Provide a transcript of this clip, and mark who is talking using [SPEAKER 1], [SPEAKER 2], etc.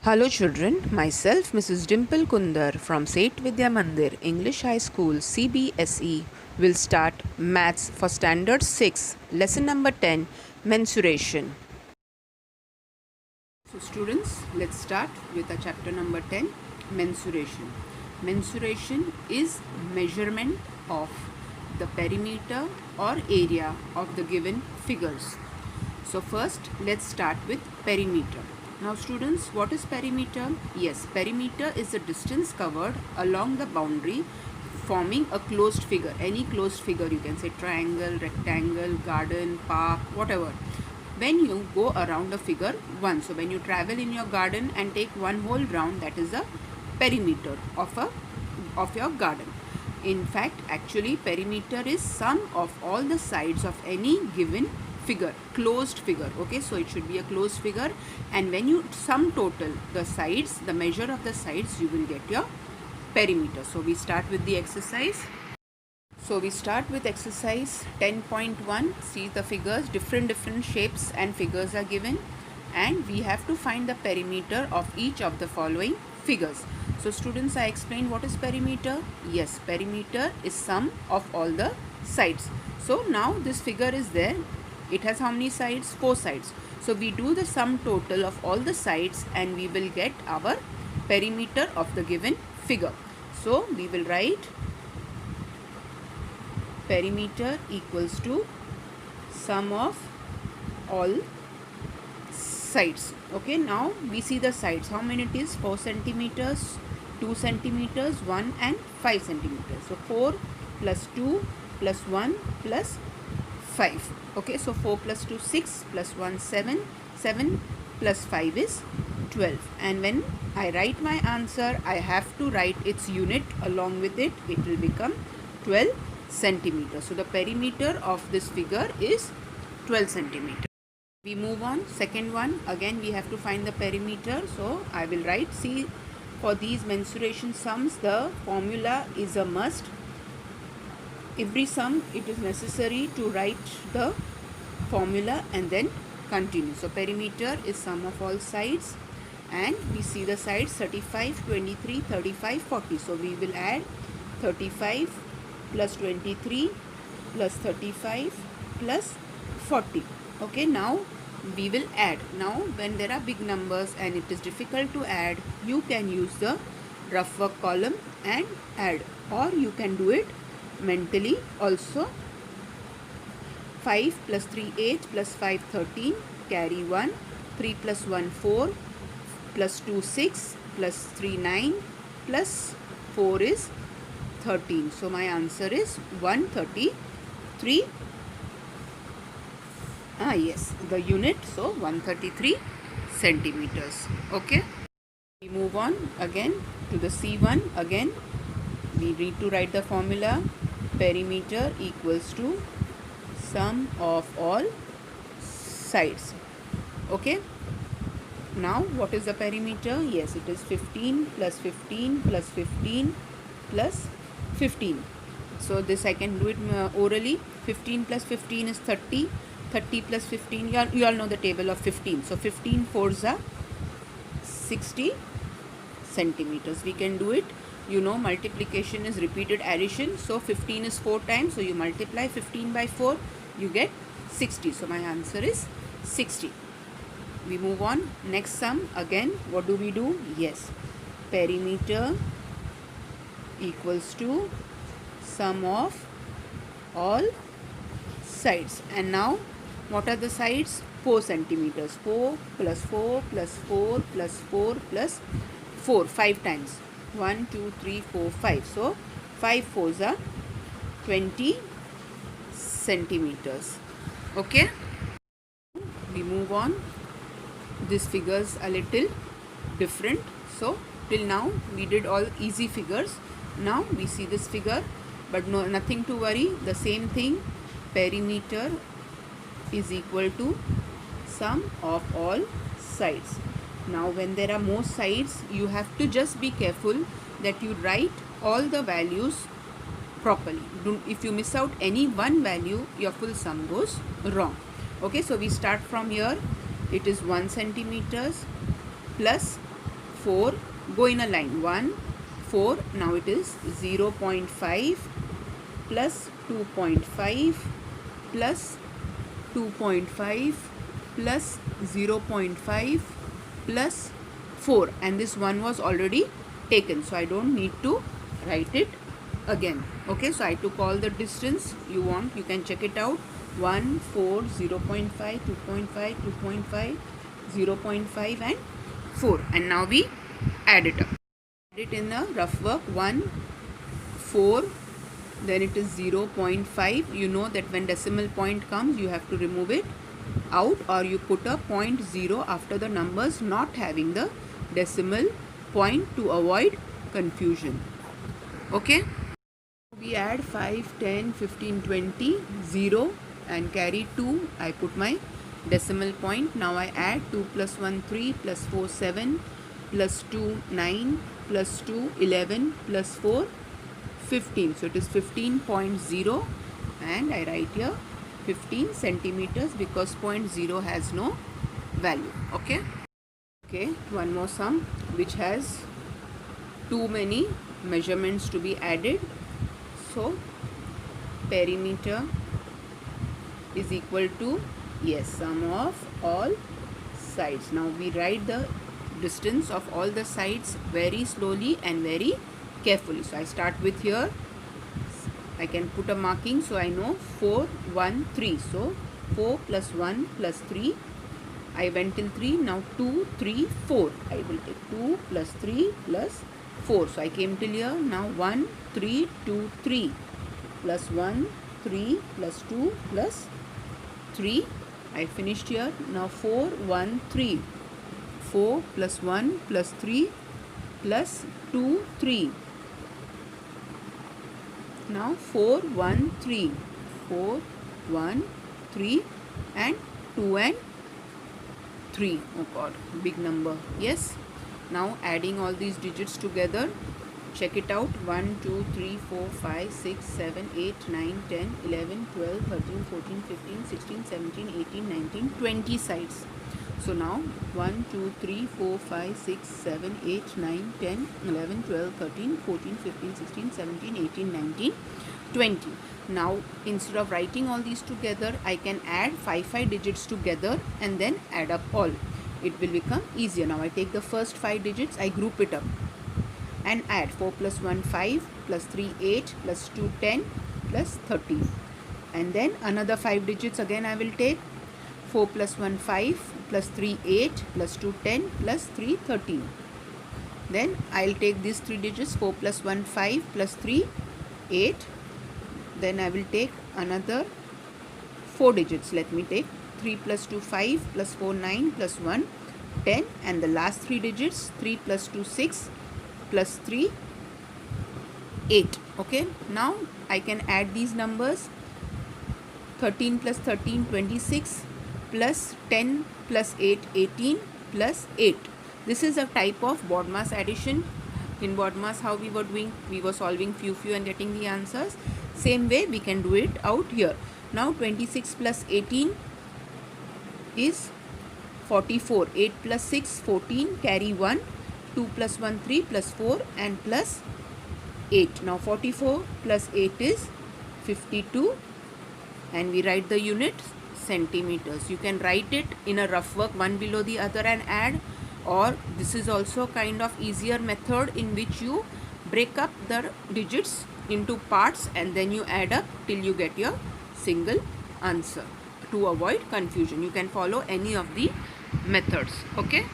[SPEAKER 1] Hello children, myself Mrs. Dimple Kundar from Seth Vidya Mandir English High School CBSE will start Maths for Standard 6, Lesson number 10, Mensuration. So students, let's start with the chapter number 10, Mensuration. Mensuration is measurement of the perimeter or area of the given figures. So first, let's start with perimeter. Now students, what is perimeter? Yes, perimeter is the distance covered along the boundary forming a closed figure. Any closed figure, you can say triangle, rectangle, garden, park, whatever. When you go around a figure once, so when you travel in your garden and take one whole round, that is the perimeter of your garden. In fact, actually perimeter is sum of all the sides of any given figure, closed figure. Okay, so it should be a closed figure, and when you sum total the sides, the measure of the sides, you will get your perimeter. So we start with the exercise. So we start with exercise 10.1. See the figures, different shapes and figures are given, and we have to find the perimeter of each of the following figures. So students, I explained what is perimeter. Yes, perimeter is sum of all the sides. So now this figure is there. It has how many sides? 4 sides. So we do the sum total of all the sides and we will get our perimeter of the given figure. So we will write perimeter equals to sum of all sides. Okay, now we see the sides. How many it is? 4 centimeters, 2 centimeters, 1 and 5 centimeters. So 4 plus 2 plus 1 plus 5. Okay, so 4 plus 2 6 plus 1 7, 7 plus 5 is 12. And when I write my answer, I have to write its unit along with it. It will become 12 centimeters. So the perimeter of this figure is 12 centimeters. We move on. Second one, again we have to find the perimeter. So I will write, see, for these mensuration sums, the formula is a must. Every sum, it is necessary to write the formula and then continue. So perimeter is sum of all sides, and we see the sides 35, 23, 35, 40. So we will add 35 plus 23 plus 35 plus 40. Okay, now we will add. Now when there are big numbers and it is difficult to add, you can use the rough work column and add, or you can do it mentally also. 5 plus 3 8 plus 5 13, carry 1, 3 plus 1 4 plus 2 6 plus 3 9 plus 4 is 13. So my answer is 133. Yes, the unit, so 133 centimeters. Okay, we move on again to the C1. Again we need to write the formula. Perimeter equals to sum of all sides. Okay, now what is the perimeter? Yes, it is 15 plus 15 plus 15 plus 15. So this I can do it orally. 15 plus 15 is 30. 30 plus 15, you all know the table of 15. So 15 fours are 60 centimeters. We can do it. You know, multiplication is repeated addition. So 15 is 4 times. So you multiply 15 by 4, you get 60. So my answer is 60. We move on. Next sum. Again, what do we do? Yes, perimeter equals to sum of all sides. And now what are the sides? 4 centimeters. 4 plus 4 plus 4 plus 4 plus 4, 5 times. 1 2 3 4 5. So 5 fours are 20 centimeters. Okay, we move on. This figures a little different. So till now we did all easy figures. Now we see this figure, but no, nothing to worry. The same thing, perimeter is equal to sum of all sides. Now when there are more sides, you have to just be careful that you write all the values properly. If you miss out any one value, your full sum goes wrong. Okay, so we start from here. It is 1 centimeters plus 4, go in a line, 1, 4, now it is 0.5 plus 2.5 plus 2.5 plus 0.5 plus 4, and this one was already taken, so I don't need to write it again. Okay, so I took all the distance you want, you can check it out, 1, 4, 0.5, 2.5, 2.5, 0.5 and 4, and now we add it up. Add it in the rough work, 1, 4, then it is 0.5. You know that when decimal point comes, you have to remove it out, or you put a 0.0 after the numbers not having the decimal point to avoid confusion. Okay, we add 5, 10, 15, 20, 0 and carry 2. I put my decimal point. Now I add 2 plus 1, 3 plus 4, 7 plus 2, 9 plus 2, 11 plus 4, 15. So it is 15.0, and I write here 15 centimeters because 0.0 has no value. Okay. Okay, one more sum which has too many measurements to be added. So perimeter is equal to, yes, sum of all sides. Now we write the distance of all the sides very slowly and very carefully. So I start with here, I can put a marking so I know 4, 1, 3. So 4 plus 1 plus 3, I went till 3, now 2, 3, 4. I will take 2 plus 3 plus 4. So I came till here, now 1, 3, 2, 3 plus 1, 3 plus 2 plus 3. I finished here, now 4, 1, 3. 4 plus 1 plus 3 plus 2, 3. Now 4, 1, 3. 4, 1, 3 and 2 and 3. Oh God, big number. Yes. Now adding all these digits together. Check it out. 1, 2, 3, 4, 5, 6, 7, 8, 9, 10, 11, 12, 13, 14, 15, 16, 17, 18, 19, 20 sides. So now 1, 2, 3, 4, 5, 6, 7, 8, 9, 10, 11, 12, 13, 14, 15, 16, 17, 18, 19, 20. Now instead of writing all these together, I can add 5 digits together and then add up all. It will become easier. Now I take the first 5 digits, I group it up and add 4 plus 1, 5 plus 3, 8 plus 2, 10 plus 13. And then another 5 digits again I will take, 4 plus 1, 5 plus 3, 8 plus 2, 10 plus 3, 13. Then I will take these 3 digits, 4 plus 1, 5 plus 3, 8. Then I will take another 4 digits. Let me take 3 plus 2, 5 plus 4, 9 plus 1, 10. And the last 3 digits, 3 plus 2, 6 plus 3, 8. Okay. Now I can add these numbers. 13 plus 13, 26 plus 10 plus 8, 18 plus 8. This is a type of BODMAS addition. In BODMAS, how we were doing, we were solving few and getting the answers. Same way we can do it out here. Now 26 plus 18 is 44. 8 plus 6, 14, carry 1. 2 plus 1, 3 plus 4 and plus 8. Now 44 plus 8 is 52, and we write the unit centimeters. You can write it in a rough work one below the other and add, or this is also kind of easier method in which you break up the digits into parts and then you add up till you get your single answer. To avoid confusion, you can follow any of the methods. Okay.